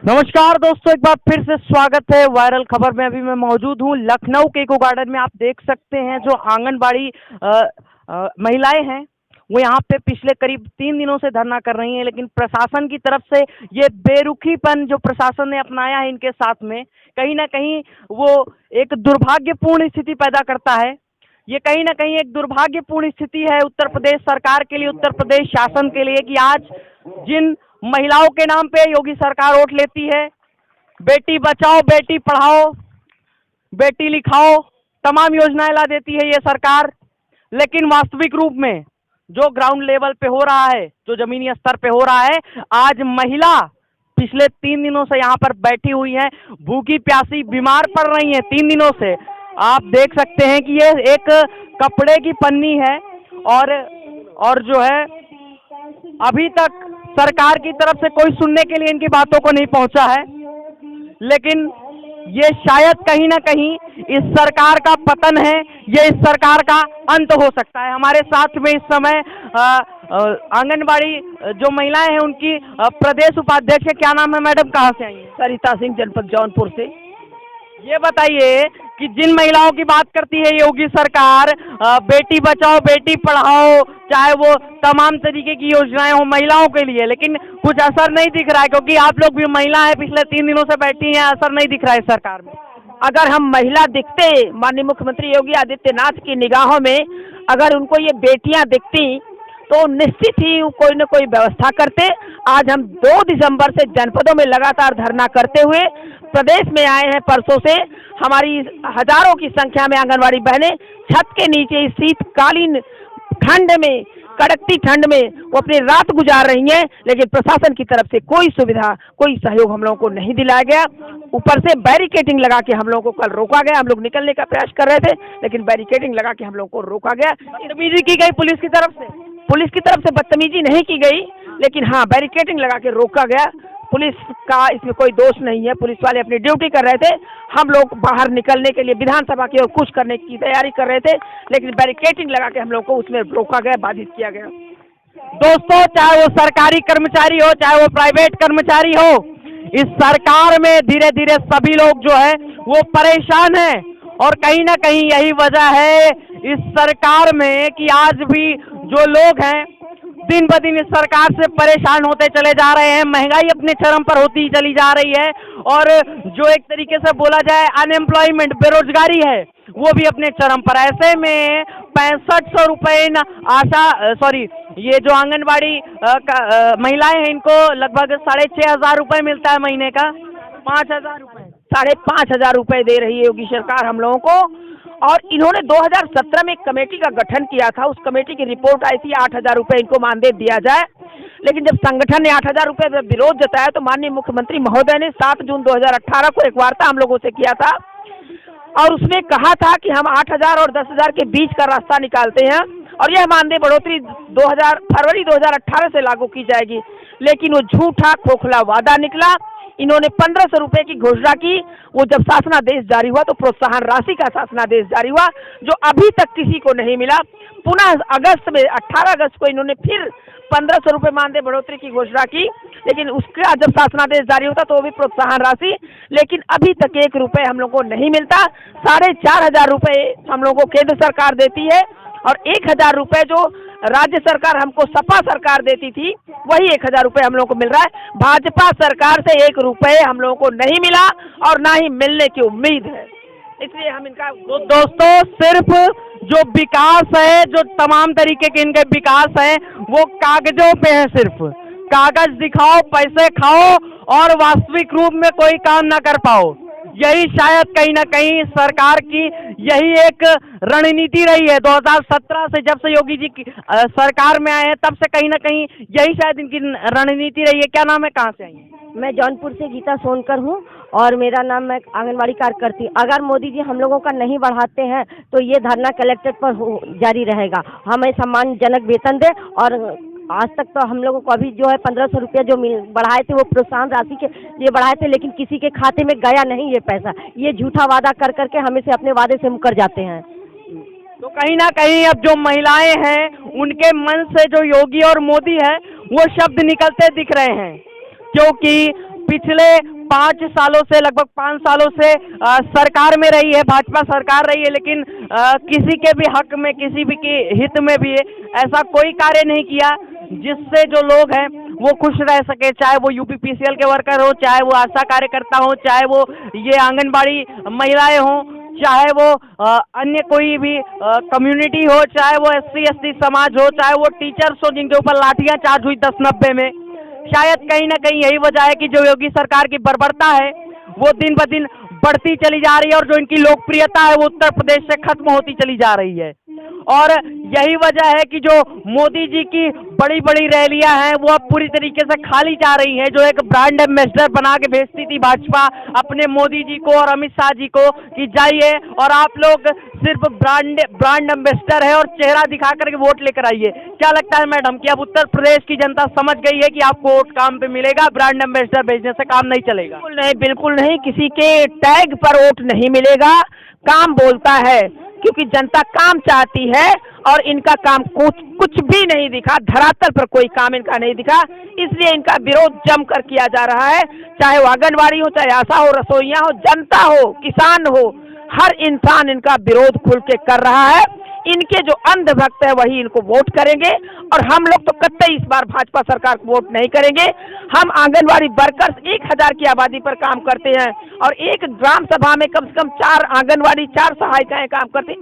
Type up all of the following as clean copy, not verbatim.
नमस्कार दोस्तों, एक बार फिर से स्वागत है वायरल खबर में। अभी मैं मौजूद हूँ लखनऊ के इको गार्डन में। आप देख सकते हैं जो आंगनबाड़ी महिलाएं हैं वो यहाँ पे पिछले करीब 3 दिनों से धरना कर रही हैं, लेकिन प्रशासन की तरफ से ये बेरुखीपन जो प्रशासन ने अपनाया है इनके साथ में, कहीं ना कहीं वो एक दुर्भाग्यपूर्ण स्थिति पैदा करता है। ये कहीं ना कहीं एक दुर्भाग्यपूर्ण स्थिति है उत्तर प्रदेश सरकार के लिए, उत्तर प्रदेश शासन के लिए, कि आज जिन महिलाओं के नाम पे योगी सरकार वोट लेती है, बेटी बचाओ बेटी पढ़ाओ बेटी लिखाओ तमाम योजनाएं ला देती है ये सरकार, लेकिन वास्तविक रूप में जो ग्राउंड लेवल पे हो रहा है, जो जमीनी स्तर पे हो रहा है, आज महिला पिछले 3 दिनों से यहाँ पर बैठी हुई है, भूखी प्यासी बीमार पड़ रही है 3 दिनों से। आप देख सकते हैं कि ये एक कपड़े की पन्नी है और जो है अभी तक सरकार की तरफ से कोई सुनने के लिए इनकी बातों को नहीं पहुंचा है। लेकिन ये शायद कहीं ना कहीं इस सरकार का पतन है, ये इस सरकार का अंत हो सकता है। हमारे साथ में इस समय आंगनबाड़ी जो महिलाएं हैं उनकी प्रदेश उपाध्यक्ष है। क्या नाम है मैडम, कहाँ से आई हैं? सरिता सिंह, जनपद जौनपुर से। ये बताइए कि जिन महिलाओं की बात करती है योगी सरकार, बेटी बचाओ बेटी पढ़ाओ, चाहे वो तमाम तरीके की योजनाएं हो महिलाओं के लिए, लेकिन कुछ असर नहीं दिख रहा है, क्योंकि आप लोग भी महिला है, पिछले 3 दिनों से बैठी हैं, असर नहीं दिख रहा है सरकार में। अगर हम महिला दिखते माननीय मुख्यमंत्री योगी आदित्यनाथ की निगाहों में, अगर उनको ये बेटियां दिखती तो निश्चित ही कोई न कोई व्यवस्था करते। आज हम 2 दिसंबर से जनपदों में लगातार धरना करते हुए प्रदेश में आए हैं। परसों से हमारी हजारों की संख्या में आंगनबाड़ी बहनें छत के नीचे इस शीतकालीन ठंड में, कड़कती ठंड में वो अपनी रात गुजार रही हैं, लेकिन प्रशासन की तरफ से कोई सुविधा, कोई सहयोग हम लोगों को नहीं दिलाया गया। ऊपर से बैरिकेडिंग लगा के हम लोगों को कल रोका गया। हम लोग निकलने का प्रयास कर रहे थे, लेकिन बैरिकेडिंग लगा के हम लोग को रोका गया। बदतमीजी की गई पुलिस की तरफ से? पुलिस की तरफ से बदतमीजी नहीं की गई, लेकिन हाँ बैरिकेडिंग लगा के रोका गया। पुलिस का इसमें कोई दोष नहीं है, पुलिस वाले अपनी ड्यूटी कर रहे थे। हम लोग बाहर निकलने के लिए विधानसभा की ओर कुछ करने की तैयारी कर रहे थे, लेकिन बैरिकेडिंग लगा के हम लोग को उसमें रोका गया, बाधित किया गया। दोस्तों, चाहे वो सरकारी कर्मचारी हो चाहे वो प्राइवेट कर्मचारी हो, इस सरकार में धीरे धीरे सभी लोग जो है वो परेशान हैं, और कहीं ना कहीं यही वजह है इस सरकार में कि आज भी जो लोग हैं दिन ब दिन इस सरकार से परेशान होते चले जा रहे हैं। महंगाई अपने चरम पर होती चली जा रही है, और जो एक तरीके से बोला जाए अनएम्प्लॉयमेंट, बेरोजगारी है, वो भी अपने चरम पर। ऐसे में 6500 रुपये ये जो आंगनबाड़ी महिलाएं हैं इनको लगभग 6500 रुपये मिलता है महीने का। 5000 रुपये, 5500 रुपये दे रही है योगी सरकार हम लोगों को। और इन्होंने 2017 में एक कमेटी का गठन किया था, उस कमेटी की रिपोर्ट आई थी 8000 रुपये इनको मानदेय दिया जाए। लेकिन जब संगठन ने 8000 रुपये में विरोध जताया तो माननीय मुख्यमंत्री महोदय ने 7 जून 2018 को एक वार्ता हम लोगों से किया था, और उसमें कहा था कि हम 8000 और 10000 के बीच का रास्ता निकालते हैं, और यह मानदेय बढ़ोतरी फरवरी 2018 से लागू की जाएगी। लेकिन वो झूठा खोखला वादा निकला। इन्होंने 1500 रुपये की घोषणा की। वो जब शासनादेश जारी हुआ तो प्रोत्साहन राशि का शासनादेश जारी हुआ, जो अभी तक किसी को नहीं मिला। पुनः अगस्त में 18 अगस्त को इन्होंने फिर 1500 रुपये मानदेय बढ़ोतरी की घोषणा की, लेकिन उसका जब शासनादेश जारी होता तो वो भी प्रोत्साहन राशि, लेकिन अभी तक 1 रुपये हम लोग को नहीं मिलता। 4500 रुपये हम लोग को केंद्र सरकार देती है, और 1000 रुपये जो राज्य सरकार हमको सपा सरकार देती थी, वही 1000 रुपये हम लोग को मिल रहा है। भाजपा सरकार से 1 रुपये हम लोगों को नहीं मिला, और ना ही मिलने की उम्मीद है। इसलिए हम इनका दोस्तों, सिर्फ जो विकास है, जो तमाम तरीके के इनके विकास है, वो कागजों पे है। सिर्फ कागज दिखाओ, पैसे खाओ, और वास्तविक रूप में कोई काम ना कर पाओ। यही शायद कहीं ना कहीं सरकार की यही एक रणनीति रही है। 2017 से जब से योगी जी की सरकार में आए हैं, तब से कहीं ना कहीं यही शायद इनकी रणनीति रही है। क्या नाम है, कहाँ से आई हैं? मैं जौनपुर से गीता सोनकर हूँ, और मेरा नाम, मैं आंगनबाड़ी कार्यकर्ती। अगर मोदी जी हम लोगों का नहीं बढ़ाते हैं तो ये धरना कलेक्ट्रेट पर जारी रहेगा। हमें सम्मानजनक वेतन दे, और आज तक तो हम लोगों को अभी जो है 1500 रुपया जो बढ़ाए थे वो प्रोत्साहन राशि के लिए बढ़ाए थे, लेकिन किसी के खाते में गया नहीं ये पैसा। ये झूठा वादा कर करके हमें से अपने वादे से मुकर जाते हैं। तो कहीं ना कहीं अब जो महिलाएं हैं उनके मन से जो योगी और मोदी है वो शब्द निकलते दिख रहे हैं, क्योंकि पिछले 5 सालों से, लगभग 5 सालों से सरकार में रही है, भाजपा सरकार रही है, लेकिन किसी के भी हक में, किसी भी के हित में भी ऐसा कोई कार्य नहीं किया जिससे जो लोग हैं वो खुश रह सके, चाहे वो यूपीपीसीएल के वर्कर हो, चाहे वो आशा कार्यकर्ता हो, चाहे वो ये आंगनबाड़ी महिलाएं हों, चाहे वो अन्य कोई भी कम्युनिटी हो, चाहे वो SC ST समाज हो, चाहे वो टीचर्स हो जिनके ऊपर लाठियां चार्ज हुई 10-90 में। शायद कहीं ना कहीं यही वजह है कि जो योगी सरकार की बर्बरता है वो दिन ब दिन बढ़ती चली जा रही है और जो इनकी लोकप्रियता है वो उत्तर प्रदेश से खत्म होती चली जा रही है। और यही वजह है कि जो मोदी जी की बड़ी बड़ी रैलियां हैं वो अब पूरी तरीके से खाली जा रही हैं। जो एक ब्रांड एम्बेसडर बना के भेजती थी भाजपा अपने मोदी जी को और अमित शाह जी को कि जाइए और आप लोग सिर्फ ब्रांड एम्बेसडर है और चेहरा दिखा करके वोट लेकर आइए। क्या लगता है मैडम कि अब उत्तर प्रदेश की जनता समझ गई है कि आपको वोट काम पे मिलेगा, ब्रांड एम्बेसडर भेजने से काम नहीं चलेगा? बिल्कुल नहीं, बिल्कुल नहीं, किसी के टैग पर वोट नहीं मिलेगा। काम बोलता है क्योंकि जनता काम चाहती है और इनका काम कुछ भी नहीं दिखा, धरातल पर कोई काम इनका नहीं दिखा, इसलिए इनका विरोध जमकर किया जा रहा है। चाहे वो आंगनबाड़ी हो, चाहे आशा हो, रसोइया हो, जनता हो, किसान हो, हर इंसान इनका विरोध खुल के कर रहा है। इनके जो अंधभक्त है वही इनको वोट करेंगे और हम लोग तो कतई इस बार भाजपा सरकार को वोट नहीं करेंगे। हम आंगनबाड़ी वर्कर्स 1000 की आबादी पर काम करते हैं और एक ग्राम सभा में कम से कम 4 आंगनबाड़ी 4 सहायिकाएं काम करती,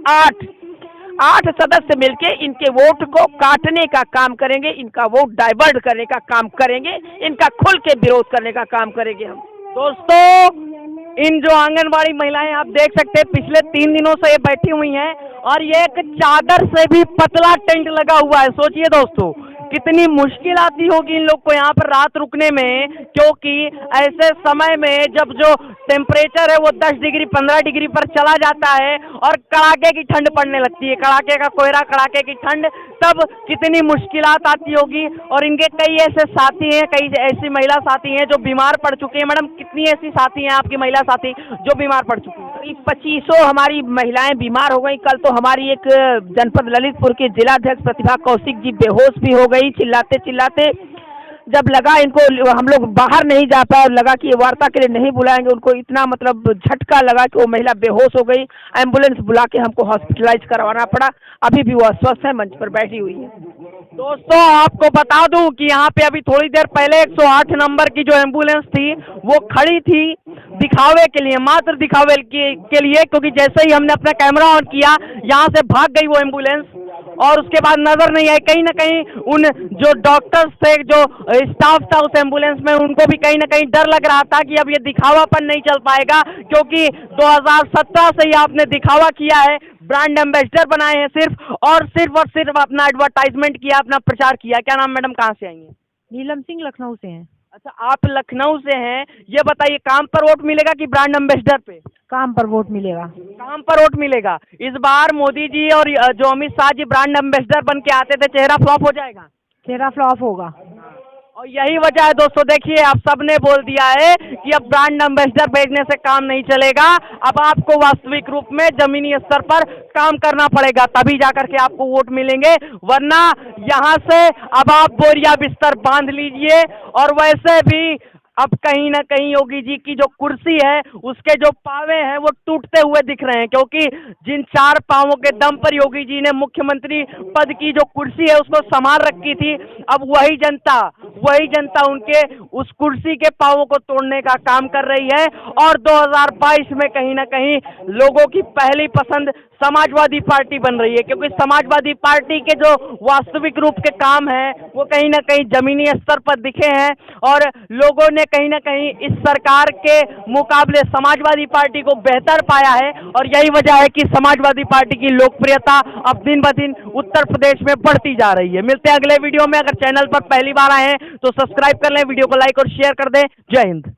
8 सदस्य मिलके इनके वोट को काटने का काम करेंगे, इनका वोट डाइवर्ट करने का काम करेंगे, इनका खुल के विरोध करने का काम करेंगे हम। दोस्तों, इन जो आंगनबाड़ी महिलाएं आप देख सकते हैं पिछले 3 दिनों से ये बैठी हुई हैं और ये एक चादर से भी पतला टेंट लगा हुआ है। सोचिए दोस्तों कितनी मुश्किल आती होगी इन लोग को यहाँ पर रात रुकने में, क्योंकि ऐसे समय में जब जो टेम्परेचर है वो 10 डिग्री 15 डिग्री पर चला जाता है और कड़ाके की ठंड पड़ने लगती है, कड़ाके का कोहरा, कड़ाके की ठंड, तब कितनी मुश्किलात आती होगी। और इनके कई ऐसे साथी हैं, कई ऐसी महिला साथी हैं जो बीमार पड़ चुकी हैं। मैडम, कितनी ऐसी साथी हैं आपकी महिला साथी जो बीमार पड़ चुकी हैं? 2500 हमारी महिलाएं बीमार हो गई। कल तो हमारी एक जनपद ललितपुर की जिलाध्यक्ष प्रतिभा कौशिक जी बेहोश भी हो गई चिल्लाते चिल्लाते। जब लगा इनको, हम लोग बाहर नहीं जा पाए, लगा कि ये वार्ता के लिए नहीं बुलाएंगे, उनको इतना मतलब झटका लगा कि वो महिला बेहोश हो गई। एम्बुलेंस बुला के हमको हॉस्पिटलाइज करवाना पड़ा। अभी भी वो अस्वस्थ है, मंच पर बैठी हुई है। दोस्तों, आपको बता दूं कि यहाँ पे अभी थोड़ी देर पहले 108 नंबर की जो एम्बुलेंस थी वो खड़ी थी दिखावे के लिए, मात्र दिखावे के लिए, क्योंकि जैसे ही हमने अपना कैमरा ऑन किया यहाँ से भाग गई वो एम्बुलेंस और उसके बाद नजर नहीं आई। कहीं ना कहीं उन जो डॉक्टर्स थे, जो स्टाफ था उस एम्बुलेंस में, उनको भी कहीं ना कहीं डर लग रहा था कि अब ये दिखावापन नहीं चल पाएगा, क्योंकि 2017 से ही आपने दिखावा किया है, ब्रांड एम्बेसडर बनाए हैं सिर्फ और सिर्फ अपना एडवर्टाइजमेंट किया, अपना प्रचार किया। क्या नाम मैडम, कहाँ से आई हैं? नीलम सिंह, लखनऊ से हैं। अच्छा, आप लखनऊ से हैं। ये बताइए, काम पर वोट मिलेगा कि ब्रांड एम्बेसडर पे? काम पर वोट मिलेगा। काम पर वोट मिलेगा। इस बार मोदी जी और जो अमित शाह जी ब्रांड एम्बेसडर बन के आते थे, चेहरा फ्लॉप हो जाएगा? चेहरा फ्लॉप होगा। और यही वजह है दोस्तों, देखिए आप सबने बोल दिया है कि अब ब्रांड एम्बेसडर भेजने से काम नहीं चलेगा। अब आपको वास्तविक रूप में जमीनी स्तर पर काम करना पड़ेगा, तभी जाकर के आपको वोट मिलेंगे, वरना यहाँ से अब आप बोरिया बिस्तर बांध लीजिए। और वैसे भी अब कहीं ना कहीं योगी जी की जो कुर्सी है उसके जो पावे हैं वो टूटते हुए दिख रहे हैं, क्योंकि जिन 4 पावों के दम पर योगी जी ने मुख्यमंत्री पद की जो कुर्सी है उसको संभाल रखी थी, अब वही जनता उनके उस कुर्सी के पावों को तोड़ने का काम कर रही है। और 2022 में कहीं ना कहीं लोगों की पहली पसंद समाजवादी पार्टी बन रही है, क्योंकि समाजवादी पार्टी के जो वास्तविक रूप के काम हैं वो कहीं ना कहीं जमीनी स्तर पर दिखे हैं और लोगों ने कहीं ना कहीं इस सरकार के मुकाबले समाजवादी पार्टी को बेहतर पाया है। और यही वजह है कि समाजवादी पार्टी की लोकप्रियता अब दिन ब दिन उत्तर प्रदेश में बढ़ती जा रही है। मिलते हैं अगले वीडियो में। अगर चैनल पर पहली बार आए हैं तो सब्सक्राइब कर लें, वीडियो को लाइक और शेयर कर दें। जय हिंद।